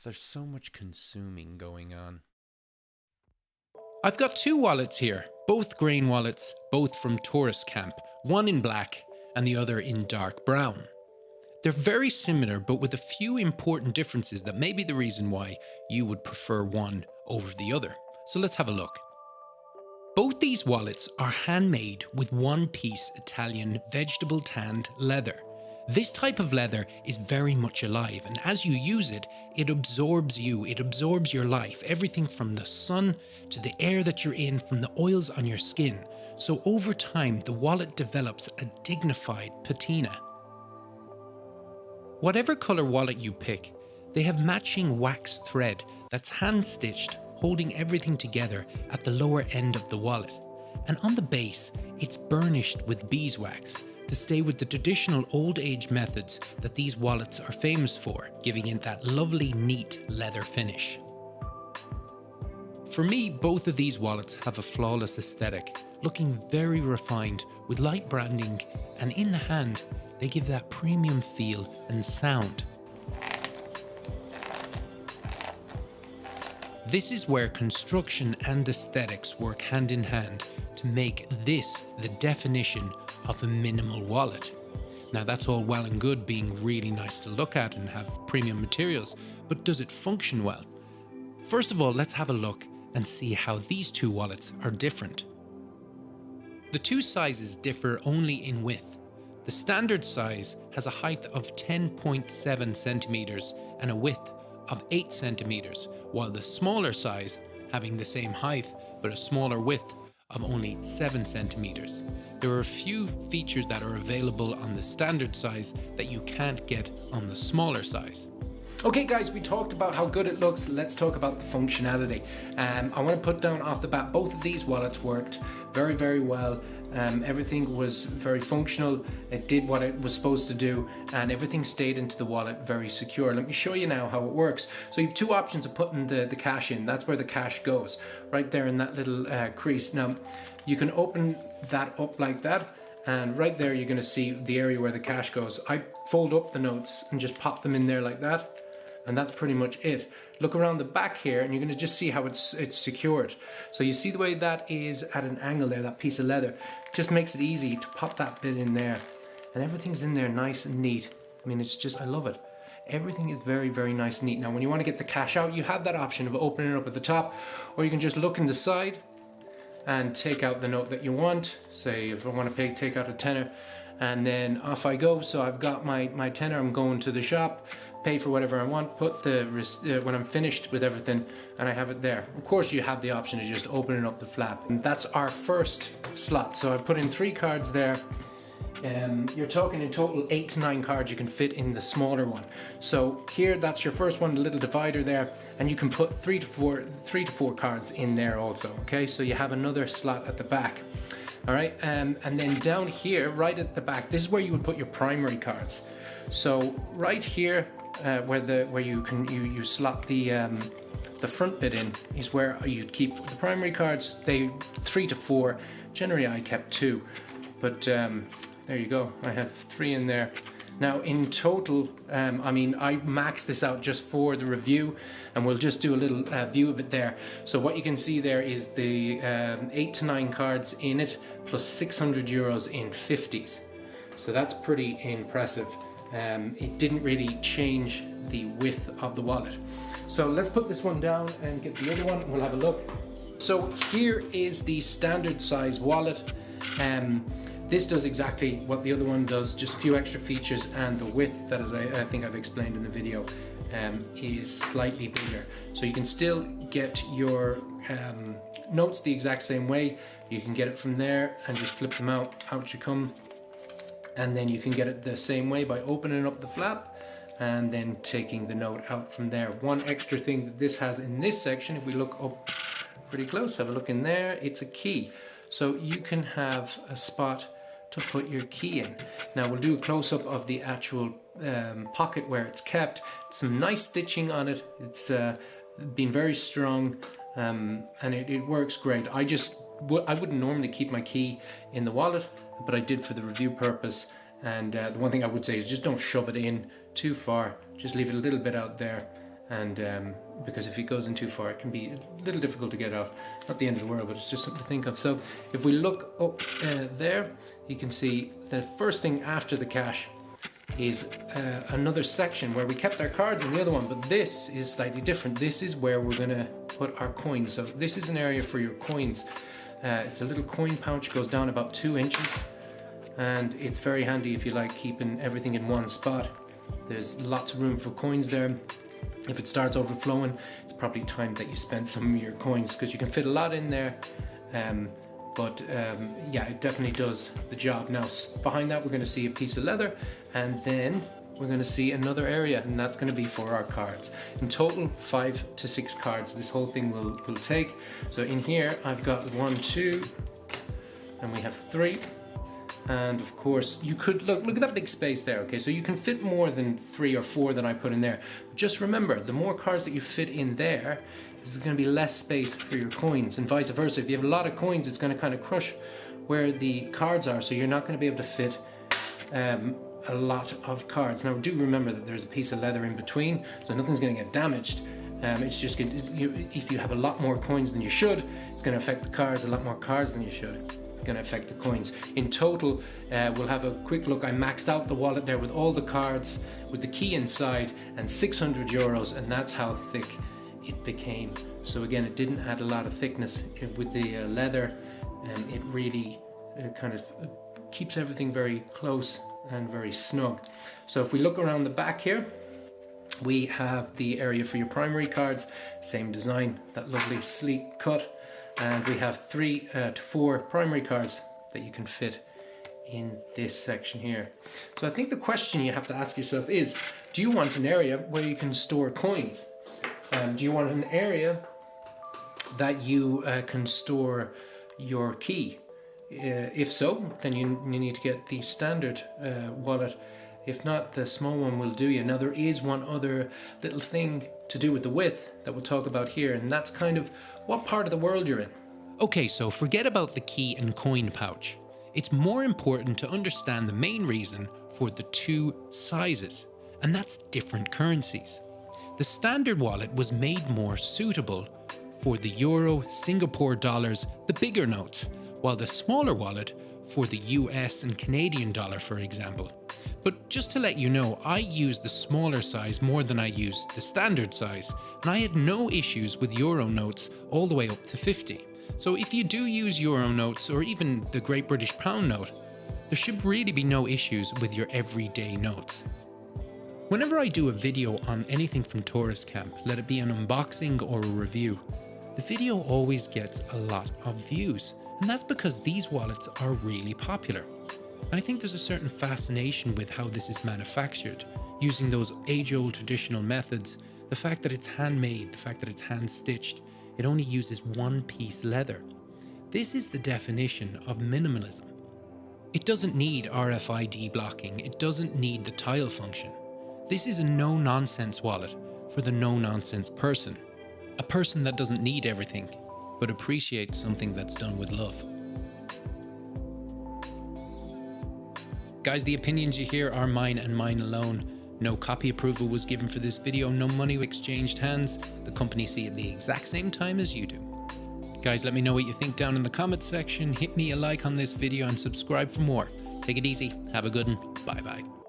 There's so much consuming going on. I've got two wallets here, both grain wallets, both from Taurus Camp, one in black and the other in dark brown. They're very similar, but with a few important differences that may be the reason why you would prefer one over the other. So let's have a look. Both these wallets are handmade with one-piece Italian vegetable tanned leather. This type of leather is very much alive, and as you use it, it absorbs you, it absorbs your life, everything from the sun to the air that you're in, from the oils on your skin. So over time, the wallet develops a dignified patina. Whatever color wallet you pick, they have matching wax thread that's hand-stitched, holding everything together at the lower end of the wallet. And on the base, it's burnished with beeswax to stay with the traditional old age methods that these wallets are famous for, giving it that lovely, neat leather finish. For me, both of these wallets have a flawless aesthetic, looking very refined with light branding, and in the hand, they give that premium feel and sound. This is where construction and aesthetics work hand in hand to make this the definition of a minimal wallet. Now that's all well and good being really nice to look at and have premium materials, but does it function well? First of all, let's have a look and see how these two wallets are different. The two sizes differ only in width. The standard size has a height of 10.7 centimeters and a width of 8 centimeters, while the smaller size, having the same height but a smaller width of only 7 centimeters. There are a few features that are available on the standard size that you can't get on the smaller size. Okay guys, we talked about how good it looks, let's talk about the functionality. I want to put down off the bat, both of these wallets worked very, very well. Everything was very functional, it did what it was supposed to do, and everything stayed into the wallet very secure. Let me show you now how it works. So you have two options of putting the cash in. That's where the cash goes, right there in that little crease. Now, you can open that up like that, and right there you're going to see the area where the cash goes. I fold up the notes and just pop them in there like that, and that's pretty much it. Look around the back here and you're going to just see how it's secured. So you see the way that is at an angle there, that piece of leather. Just makes it easy to pop that bit in there, and everything's in there nice and neat. I mean, it's just, I love it. Everything is very, very nice and neat. Now when you want to get the cash out, you have that option of opening it up at the top, or you can just look in the side and take out the note that you want. Say if I want to take out a tenner, and then off I go. So I've got my tenner, I'm going to the shop, pay for whatever I want, put the when I'm finished with everything, and I have it there. Of course you have the option of just opening up the flap, and that's our first slot. So I put in 3 cards there. You're talking in total 8 to 9 cards you can fit in the smaller one. So here, that's your first one, the little divider there, and you can put 3 to 4 cards in there also. Okay, so you have another slot at the back. All right, and then down here, right at the back, this is where you would put your primary cards. So right here, where you slot the front bit in, is where you'd keep the primary cards. They 3 to 4. Generally, I kept 2, but there you go. I have 3 in there. Now in total, I mean, I maxed this out just for the review, and we'll just do a little view of it there. So what you can see there is the 8 to 9 cards in it, plus 600 euros in 50s. So that's pretty impressive. It didn't really change the width of the wallet. So let's put this one down and get the other one, and we'll have a look. So here is the standard size wallet. This does exactly what the other one does, just a few extra features, and the width, that, as I think I've explained in the video, is slightly bigger. So you can still get your notes the exact same way. You can get it from there and just flip them out you come. And then you can get it the same way by opening up the flap and then taking the note out from there. One extra thing that this has in this section, if we look up pretty close, have a look in there, it's a key. So you can have a spot to put your key in. Now we'll do a close-up of the actual pocket where it's kept. Some nice stitching on it. It's been very strong, and it works great. I wouldn't normally keep my key in the wallet, but I did for the review purpose. And the one thing I would say is just don't shove it in too far. Just leave it a little bit out there, And because if it goes in too far, it can be a little difficult to get out. Not the end of the world, but it's just something to think of. So if we look up there, you can see the first thing after the cache is another section where we kept our cards in the other one, but this is slightly different. This is where we're going to put our coins. So this is an area for your coins. It's a little coin pouch, goes down about 2 inches, and it's very handy if you like keeping everything in one spot. There's lots of room for coins there. If it starts overflowing, it's probably time that you spend some of your coins, because you can fit a lot in there. Yeah, it definitely does the job. Now behind that, we're going to see a piece of leather, and then we're going to see another area, and that's going to be for our cards. In total, 5 to 6 cards this whole thing will take. So in here I've got 1, 2, and we have 3. And of course you could look at that big space there. Okay, so you can fit more than 3 or 4 that I put in there. Just remember, the more cards that you fit in there, there's going to be less space for your coins, and vice versa. If you have a lot of coins, it's going to kind of crush where the cards are, so you're not going to be able to fit a lot of cards. Now do remember that there's a piece of leather in between, so nothing's going to get damaged. It's just if you have a lot more coins than you should, it's going to affect the cards. A lot more cards than you should, it's going to affect the coins. In total, we'll have a quick look. I maxed out the wallet there with all the cards, with the key inside, and 600 euros, and that's how thick it became. So again, it didn't add a lot of thickness with the leather, and it really kind of keeps everything very close and very snug. So if we look around the back here, we have the area for your primary cards, same design, that lovely sleek cut, and we have 3 to 4 primary cards that you can fit in this section here. So I think the question you have to ask yourself is, do you want an area where you can store coins? Do you want an area that you can store your key? If so, then you need to get the standard wallet. If not, the small one will do you. Now there is one other little thing to do with the width that we'll talk about here, and that's kind of what part of the world you're in. Okay, so forget about the key and coin pouch. It's more important to understand the main reason for the 2 sizes, and that's different currencies. The standard wallet was made more suitable for the euro, Singapore dollars, the bigger notes, while the smaller wallet for the US and Canadian dollar, for example. But just to let you know, I used the smaller size more than I used the standard size, and I had no issues with euro notes all the way up to 50. So if you do use euro notes, or even the Great British Pound note, there should really be no issues with your everyday notes. Whenever I do a video on anything from Taurus Camp, let it be an unboxing or a review, the video always gets a lot of views, and that's because these wallets are really popular. And I think there's a certain fascination with how this is manufactured, using those age-old traditional methods, the fact that it's handmade, the fact that it's hand-stitched, it only uses 1 piece leather. This is the definition of minimalism. It doesn't need RFID blocking, it doesn't need the tile function. This is a no-nonsense wallet for the no-nonsense person. A person that doesn't need everything, but appreciates something that's done with love. Guys, the opinions you hear are mine and mine alone. No copy approval was given for this video, no money exchanged hands. The company see it the exact same time as you do. Guys, let me know what you think down in the comments section. Hit me a like on this video and subscribe for more. Take it easy. Have a good one. Bye bye.